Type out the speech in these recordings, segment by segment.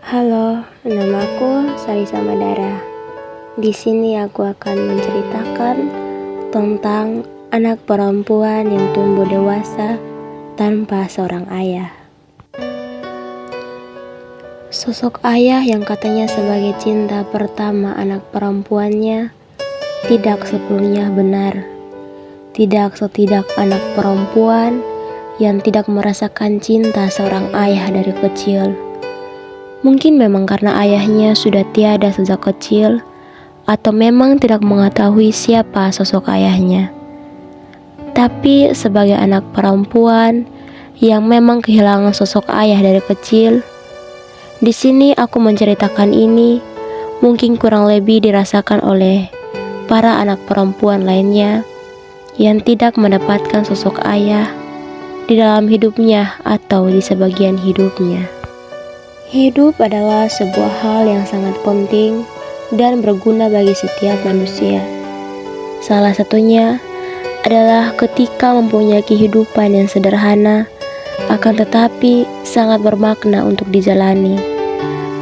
Halo, namaku Salisa Madara. Di sini aku akan menceritakan tentang anak perempuan yang tumbuh dewasa tanpa seorang ayah. Sosok ayah yang katanya sebagai cinta pertama anak perempuannya tidak sepenuhnya benar. Tidak setidak anak perempuan yang tidak merasakan cinta seorang ayah dari kecil. Mungkin memang karena ayahnya sudah tiada sejak kecil, atau memang tidak mengetahui siapa sosok ayahnya. Tapi sebagai anak perempuan yang memang kehilangan sosok ayah dari kecil, di sini aku menceritakan ini mungkin kurang lebih dirasakan oleh para anak perempuan lainnya yang tidak mendapatkan sosok ayah di dalam hidupnya atau di sebagian hidupnya. Hidup adalah sebuah hal yang sangat penting dan berguna bagi setiap manusia. Salah satunya adalah ketika mempunyai kehidupan yang sederhana, akan tetapi sangat bermakna untuk dijalani.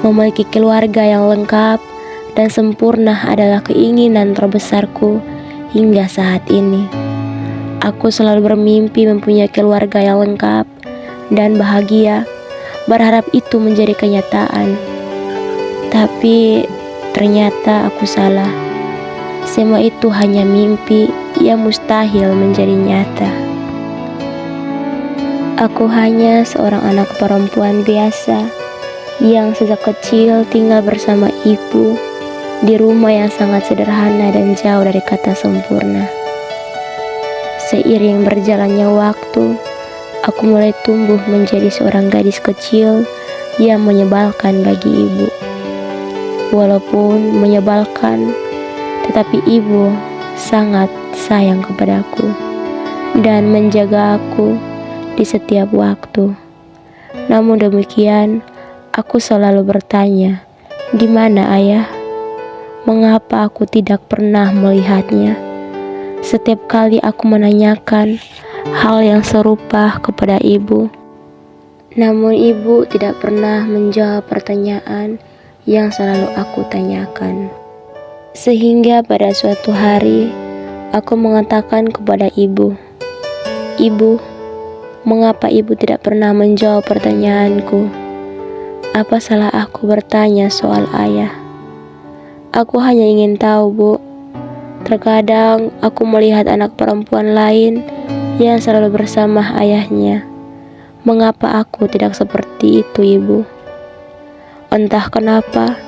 Memiliki keluarga yang lengkap dan sempurna adalah keinginan terbesarku hingga saat ini. Aku selalu bermimpi mempunyai keluarga yang lengkap dan bahagia, berharap itu menjadi kenyataan. Tapi ternyata aku salah. Semua itu hanya mimpi yang mustahil menjadi nyata. Aku hanya seorang anak perempuan biasa yang sejak kecil tinggal bersama ibu di rumah yang sangat sederhana dan jauh dari kata sempurna. Seiring berjalannya waktu, aku mulai tumbuh menjadi seorang gadis kecil yang menyebalkan bagi ibu. Walaupun menyebalkan, tetapi ibu sangat sayang kepadaku dan menjaga aku di setiap waktu. Namun demikian, aku selalu bertanya, "Di mana ayah? Mengapa aku tidak pernah melihatnya?" Setiap kali aku menanyakan hal yang serupa kepada ibu, namun ibu tidak pernah menjawab pertanyaan yang selalu aku tanyakan. Sehingga pada suatu hari, aku mengatakan kepada ibu, "Ibu, mengapa ibu tidak pernah menjawab pertanyaanku? Apa salah aku bertanya soal ayah? Aku hanya ingin tahu, Bu. Terkadang aku melihat anak perempuan lain yang selalu bersama ayahnya. Mengapa aku tidak seperti itu, Ibu?" Entah kenapa,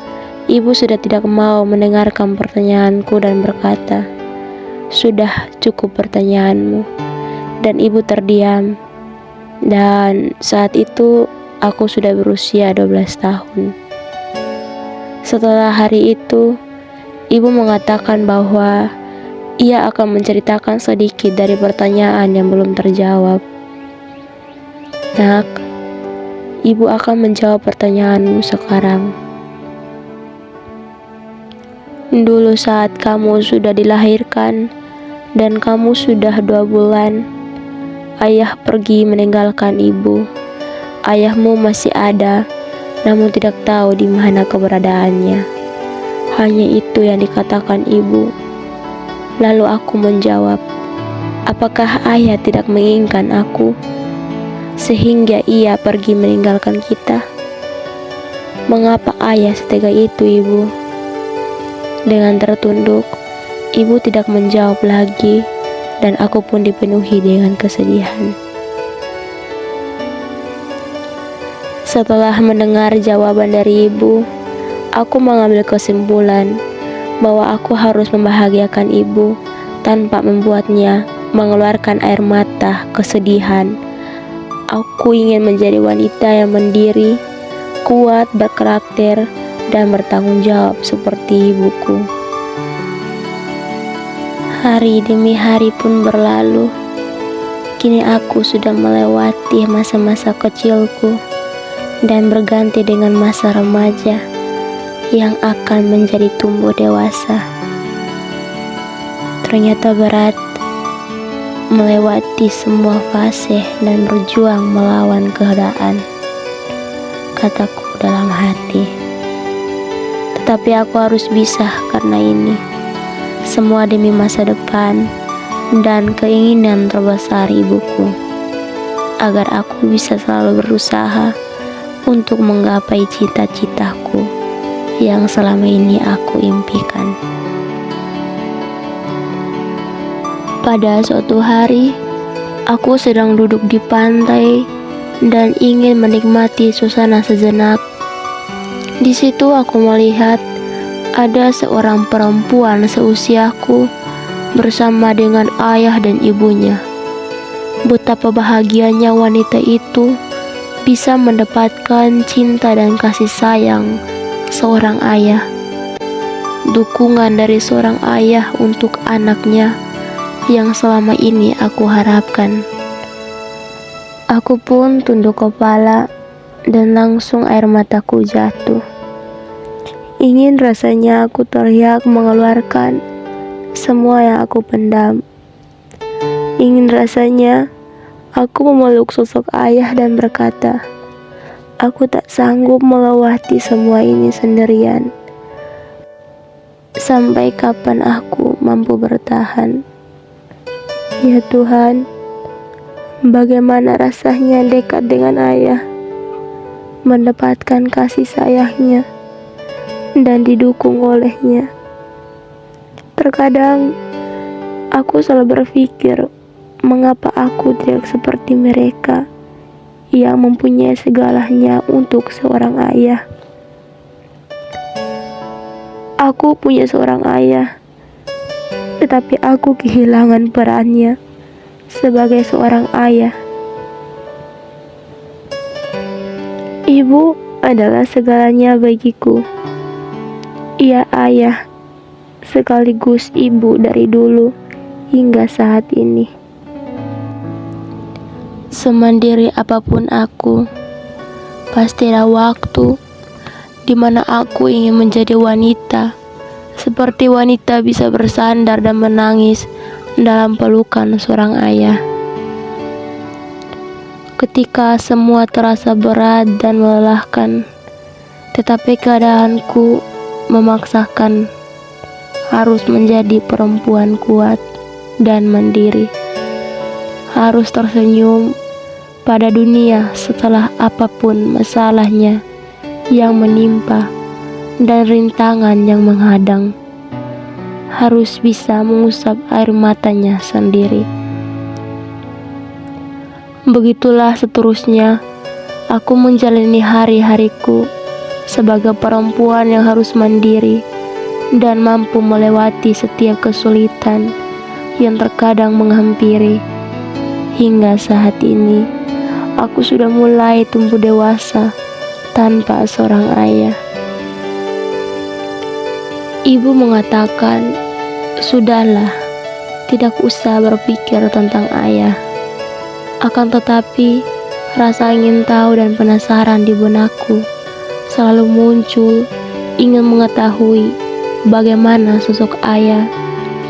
ibu sudah tidak mau mendengarkan pertanyaanku dan berkata, "Sudah cukup pertanyaanmu." Dan ibu terdiam. Dan saat itu aku sudah berusia 12 tahun. Setelah hari itu, ibu mengatakan bahwa ia akan menceritakan sedikit dari pertanyaan yang belum terjawab. "Nak, ibu akan menjawab pertanyaanmu sekarang. Dulu saat kamu sudah dilahirkan dan kamu sudah 2 bulan, ayah pergi meninggalkan ibu. Ayahmu masih ada, namun tidak tahu di mana keberadaannya." Hanya itu yang dikatakan ibu. Lalu aku menjawab, "Apakah ayah tidak menginginkan aku sehingga ia pergi meninggalkan kita? Mengapa ayah setega itu, Ibu?" Dengan tertunduk, ibu tidak menjawab lagi, dan aku pun dipenuhi dengan kesedihan. Setelah mendengar jawaban dari ibu, aku mengambil kesimpulan bahwa aku harus membahagiakan ibu tanpa membuatnya mengeluarkan air mata kesedihan. Aku ingin menjadi wanita yang mandiri, kuat, berkarakter, dan bertanggung jawab seperti ibuku. Hari demi hari pun berlalu. Kini aku sudah melewati masa-masa kecilku dan berganti dengan masa remaja yang akan menjadi tumbuh dewasa. Ternyata berat melewati semua fase dan berjuang melawan keadaan, kataku dalam hati. Tetapi aku harus bisa karena ini. Semua demi masa depan dan keinginan terbesar ibuku. Agar aku bisa selalu berusaha untuk menggapai cita-citaku yang selama ini aku impikan. Pada suatu hari, aku sedang duduk di pantai dan ingin menikmati suasana sejenak. Di situ aku melihat ada seorang perempuan seusiaku bersama dengan ayah dan ibunya. Betapa bahagianya wanita itu bisa mendapatkan cinta dan kasih sayang seorang ayah. Dukungan dari seorang ayah untuk anaknya yang selama ini aku harapkan. Aku pun tunduk kepala dan langsung air mataku jatuh. Ingin rasanya aku teriak mengeluarkan semua yang aku pendam. Ingin rasanya aku memeluk sosok ayah dan berkata, aku tak sanggup melewati semua ini sendirian. Sampai kapan aku mampu bertahan? Ya Tuhan, bagaimana rasanya dekat dengan ayah, mendapatkan kasih sayangnya dan didukung olehnya. Terkadang aku selalu berpikir, mengapa aku tidak seperti mereka yang mempunyai segalanya untuk seorang ayah. Aku punya seorang ayah, tetapi aku kehilangan perannya sebagai seorang ayah. Ibu adalah segalanya bagiku. Ia ayah sekaligus ibu dari dulu hingga saat ini. Semandiri apapun aku, pasti ada waktu di mana aku ingin menjadi wanita, seperti wanita bisa bersandar dan menangis dalam pelukan seorang ayah. Ketika semua terasa berat dan melelahkan, tetapi keadaanku memaksakan harus menjadi perempuan kuat dan mandiri. Harus tersenyum pada dunia setelah apapun masalahnya yang menimpa dan rintangan yang menghadang. Harus bisa mengusap air matanya sendiri. Begitulah seterusnya aku menjalani hari-hariku sebagai perempuan yang harus mandiri dan mampu melewati setiap kesulitan yang terkadang menghampiri. Hingga saat ini, aku sudah mulai tumbuh dewasa tanpa seorang ayah. Ibu mengatakan, sudahlah, tidak usah berpikir tentang ayah. Akan tetapi, rasa ingin tahu dan penasaran di benakku selalu muncul, ingin mengetahui bagaimana sosok ayah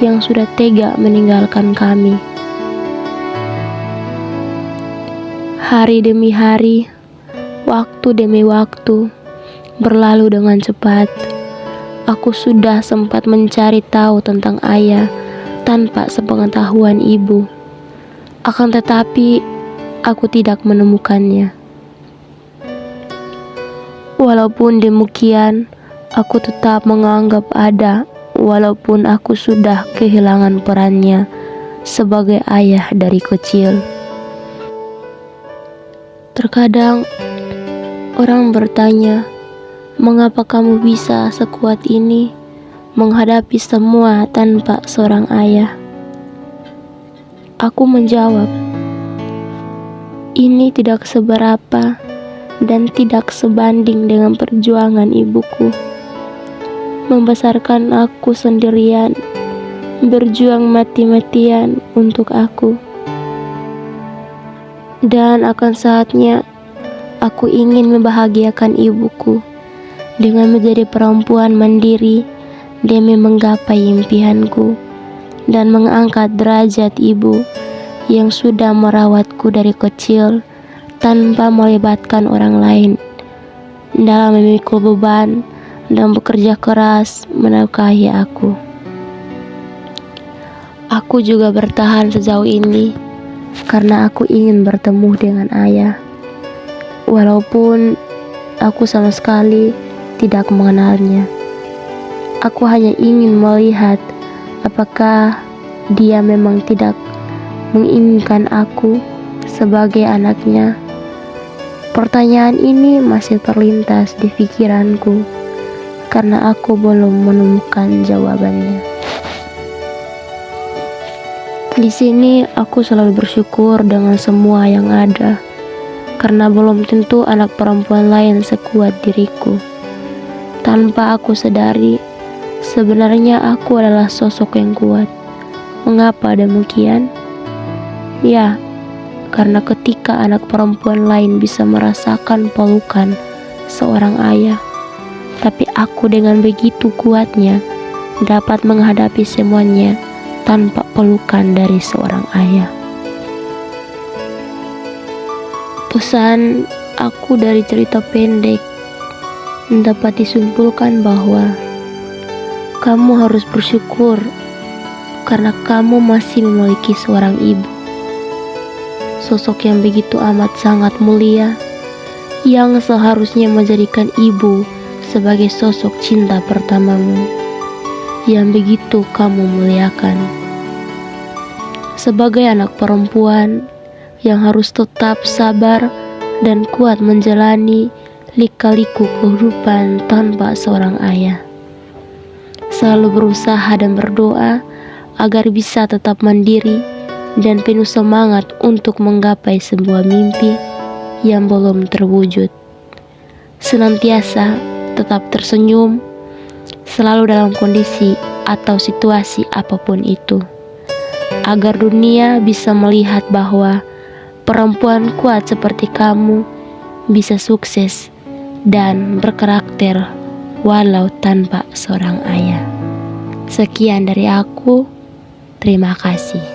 yang sudah tega meninggalkan kami. Hari demi hari, waktu demi waktu, berlalu dengan cepat. Aku sudah sempat mencari tahu tentang ayah tanpa sepengetahuan ibu. Akan tetapi, aku tidak menemukannya. Walaupun demikian, aku tetap menganggap ada, walaupun aku sudah kehilangan perannya sebagai ayah dari kecil. Terkadang, orang bertanya, mengapa kamu bisa sekuat ini menghadapi semua tanpa seorang ayah? Aku menjawab, ini tidak seberapa dan tidak sebanding dengan perjuangan ibuku. Membesarkan aku sendirian, berjuang mati-matian untuk aku. Dan akan saatnya aku ingin membahagiakan ibuku dengan menjadi perempuan mandiri demi menggapai impianku dan mengangkat derajat ibu yang sudah merawatku dari kecil tanpa melibatkan orang lain, dalam memikul beban dan bekerja keras menafkahi aku. Aku juga bertahan sejauh ini karena aku ingin bertemu dengan ayah. Walaupun aku sama sekali tidak mengenalnya. Aku hanya ingin melihat apakah dia memang tidak menginginkan aku sebagai anaknya. Pertanyaan ini masih terlintas di pikiranku karena aku belum menemukan jawabannya. Di sini aku selalu bersyukur dengan semua yang ada, karena belum tentu anak perempuan lain sekuat diriku. Tanpa aku sadari, sebenarnya aku adalah sosok yang kuat. Mengapa demikian? Ya, karena ketika anak perempuan lain bisa merasakan pelukan seorang ayah, tapi aku dengan begitu kuatnya dapat menghadapi semuanya tanpa pelukan dari seorang ayah. Pesan aku dari cerita pendek dapat disimpulkan bahwa kamu harus bersyukur karena kamu masih memiliki seorang ibu. Sosok yang begitu amat sangat mulia, yang seharusnya menjadikan ibu sebagai sosok cinta pertamamu, yang begitu kamu muliakan. Sebagai anak perempuan yang harus tetap sabar dan kuat menjalani lika-liku kehidupan tanpa seorang ayah. Selalu berusaha dan berdoa agar bisa tetap mandiri dan penuh semangat untuk menggapai sebuah mimpi yang belum terwujud. Senantiasa tetap tersenyum, selalu dalam kondisi atau situasi apapun itu, agar dunia bisa melihat bahwa perempuan kuat seperti kamu bisa sukses dan berkarakter walau tanpa seorang ayah. Sekian dari aku, terima kasih.